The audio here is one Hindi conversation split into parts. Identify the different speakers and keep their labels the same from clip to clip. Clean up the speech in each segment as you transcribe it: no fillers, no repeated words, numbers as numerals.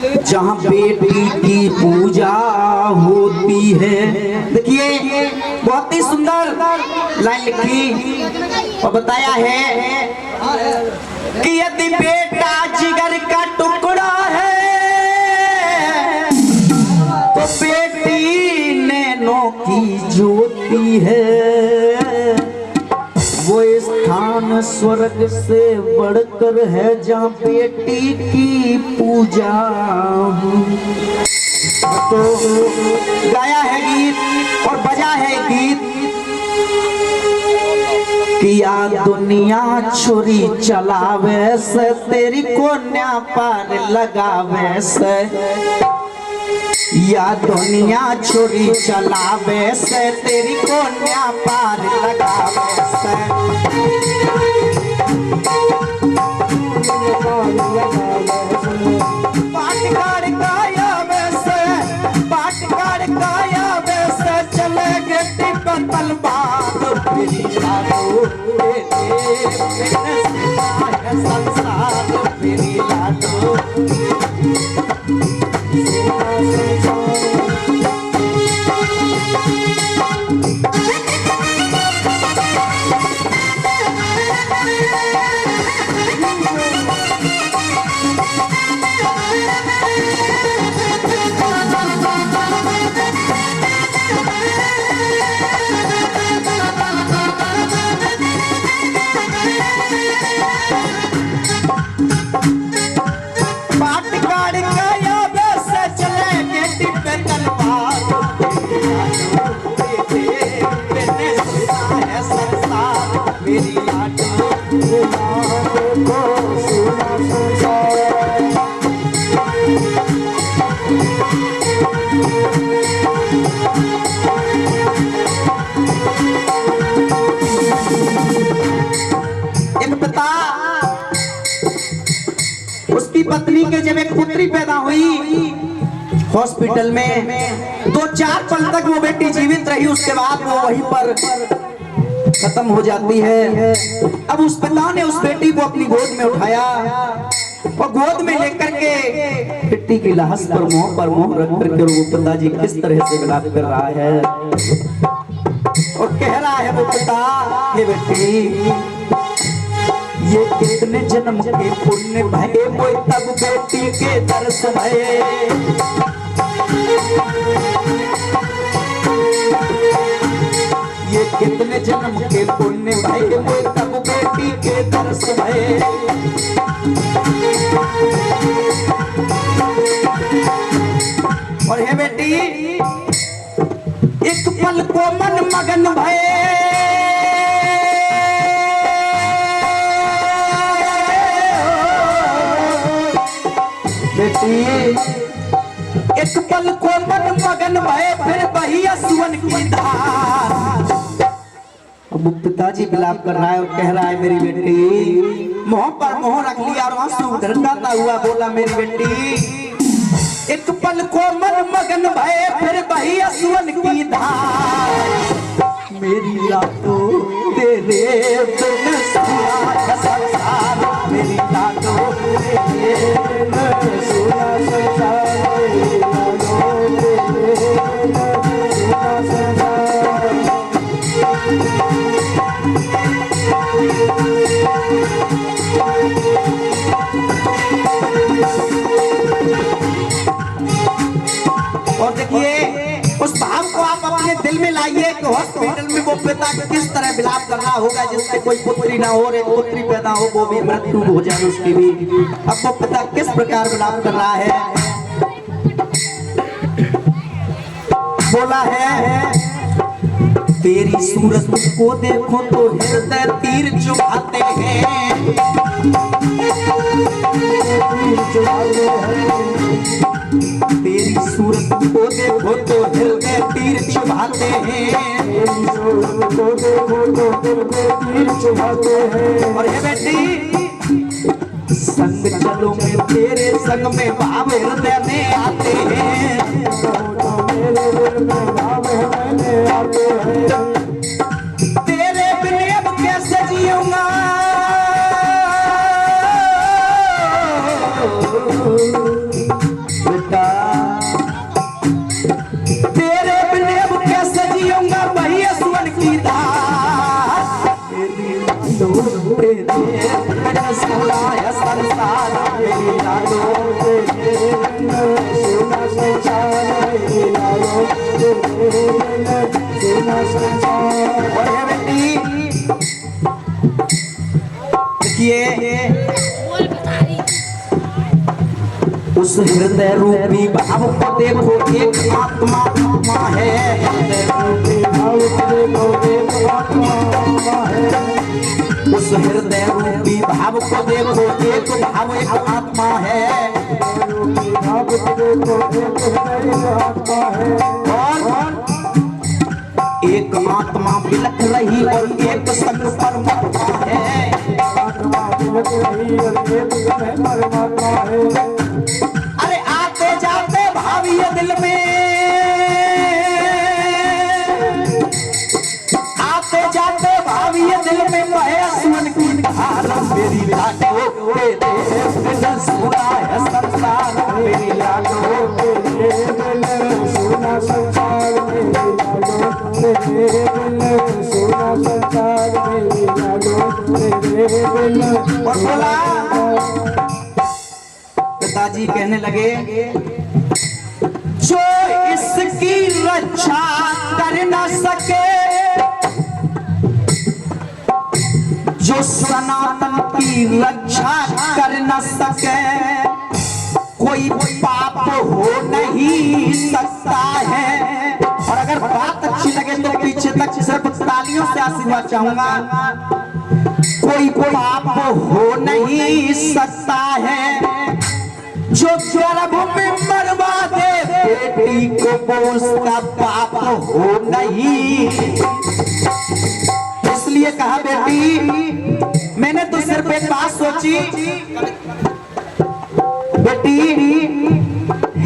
Speaker 1: जहाँ बेटी की पूजा होती है। देखिए बहुत ही सुंदर लाइन लिखी और बताया है कि यदि बेटा जिगर का टुकड़ा है तो बेटी नैनों की ज्योति है। वो स्थान स्वर्ग से बढ़कर है जहाँ बेटी की पूजा हो। तो गाया है गीत और बजा है गीत किया दुनिया छुरी चलावे से तेरी कोन्या पार लगावे से। या दुनिया छुरी चलावे से तेरी कोन्या पार लगावे से। पाटकार गायावे से, पाटकार गायावे से चले गेटी पर तलवार मेरी लाडो है संसार मेरी लाडो। उसकी पत्नी के जब एक पुत्री पैदा हुई हॉस्पिटल में, 2-4 पल तक वो बेटी जीवित रही। उसके बाद वो वहीं पर खत्म हो जाती है। अब उस पिता ने उस बेटी को अपनी गोद में उठाया और गोद में लेकर के बेटी की लाश पर मोह रख करके वो पिताजी किस तरह से विलाप कर रहा है और कह रहा है वो पिता, हे बेटी ये कितने जन्म के पुण्य भये मोय तब बेटी के दर्श भये। ये कितने जन्म के पुण्य भये मोय तब बेटी के दर्श भये। और हे बेटी एक पल को मन मगन भये। एक पल को मन मगन भये फिर बही असुवन की धार। अब पिताजी विलाप कर रहा है और कह रहा है मेरी बेटी, मोह पर मोह रख लिया और आंसू ढरकाता हुआ बोला, मेरी बेटी एक पल को मन मगन भये फिर बही असुवन की धार। मेरी लाडो तेरे बिन सुना संसार, मेरी लाडो तेरे बिन सुना संसार। और देखिए उस भाव को आप अपने दिल में लाइए कि हॉस्पिटल में वो पिता किस तरह विलाप कर रहा होगा जिससे कोई पुत्री ना हो, एक पुत्री पैदा हो वो भी मृत्यु हो जाए उसकी भी। अब वो पिता किस प्रकार विलाप कर रहा है, बोला है तेरी सूरत को देखो तो हृदय तीर चुभाते हैं। तेरी सूरत को देखो तो हृदय तीर चुभाते हैं। और ये बेटी संग चलो में तेरे संग में भाव हृदय में आते हैं। तेरे बिन अब कैसे जीऊंगा, बढ़िया बेटी। देखिए उस हृदय रूपी भाव को देखो, एक आत्मा है। उस हृदय रूपी भाव को देखो, एक भाव एक आत्मा है। और एक आत्मा बिलख रही और एक संग परमात्मा है। अरे आते जाते भावी दिल में, आते जाते भावी दिल में सुन की धार मेरी लाडो तेरे सुना है संसार, मेरी लाडो सुना संसार, सुना संसार, और बोला पिताजी कहने लगे जो इसकी रक्षा कर न सके, जो सनातन की रक्षा कर न सके, कोई पाप हो नहीं सकता है। और अगर बात अच्छी लगे तो पीछे तक सिर्फ तालियों से आशीर्वाद चाहूंगा। कोई पाप हो नहीं सकता है जो गर्भ में मरवा दे बेटी को, वो उसका पाप हो नहीं। इसलिए कहा बेटी, मैंने तो सिर्फ एक बात सोची बेटी,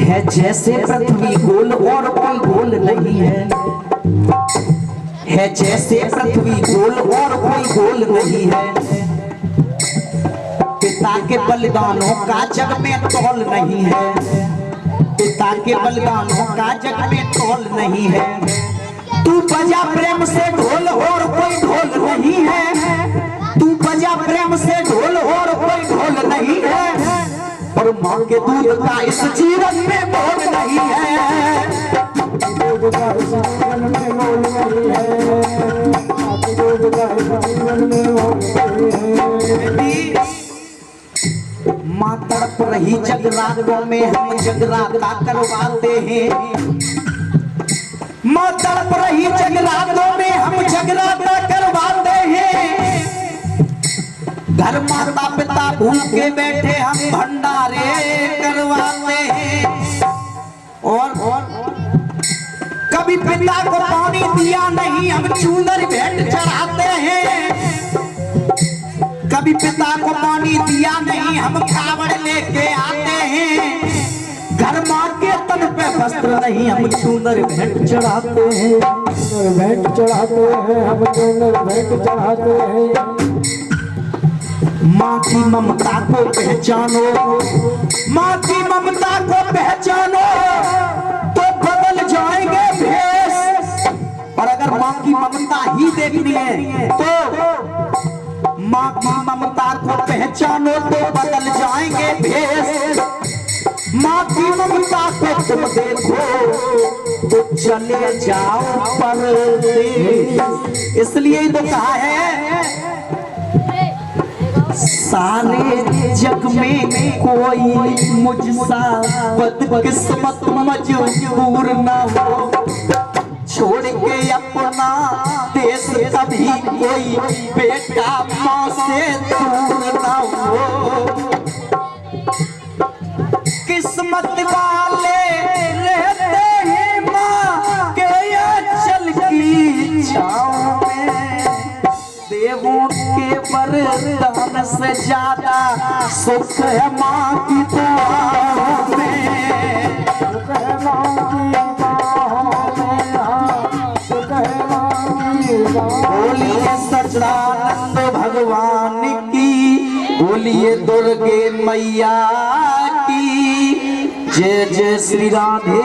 Speaker 1: है जैसे पृथ्वी गोल और कोई गोल नहीं है जैसे पृथ्वी गोल और कोई गोल नहीं है। पिता के बलिदानों का जग में तौल नहीं है, पिता के बलिदानों का जग में तौल नहीं है। तू बजा प्रेम से ढोल और कोई ढोल नहीं है, तू बजा प्रेम से ढोल और कोई ढोल नहीं है। और माँ के दूध का इस जीवन में मोल नहीं है, दूध का इस जीवन में मोल नहीं है, दूध का इस जीवन में मोल नहीं है। माँ तड़प रही जगरातों में हम जगराता करवाते हैं, माँ तड़प रही जगरातों में हम जगराता करवाते हैं। घर माता पिता भूखे बैठे हम भंडारे करवाते हैं। और कभी पिता को पानी दिया नहीं हम चूंदर भेंट चढ़ाते हैं, कभी पिता को पानी दिया नहीं हम कावड़ लेके आते हैं। घर माँ के तन पे वस्त्र नहीं हम चूंदर भेंट चढ़ाते हैं, भेंट चढ़ाते हैं हम चूंदर भेंट चढ़ाते हैं। माँ की ममता को पहचानो, माँ की ममता को पहचानो तो बदल जाएंगे भेष। और अगर माँ की ममता ही देखनी है तो माँ की ममता को पहचानो तो बदल जाएंगे भेष। माँ की ममता को तुम देखो तो चले जाओ परदेश। इसलिए तो कहा है सारे जग में कोई मुझसा बदकिस्मत मजबूर न हो, छोड़ के अपना देश कभी कोई बेटा माँ से दूर न हो। किस्मत वाले रहते हैं माँ के आंचल की छाँव में, देवों के वरदान से ज्यादा सुख है माँ की दुआओं में, सुख है माँ की दुआओं में, सुख है माँ की दुआओं। बोलिए सच्चिदानंद भगवान की, बोलिए दुर्गे मैया की जय। जय श्री राधे।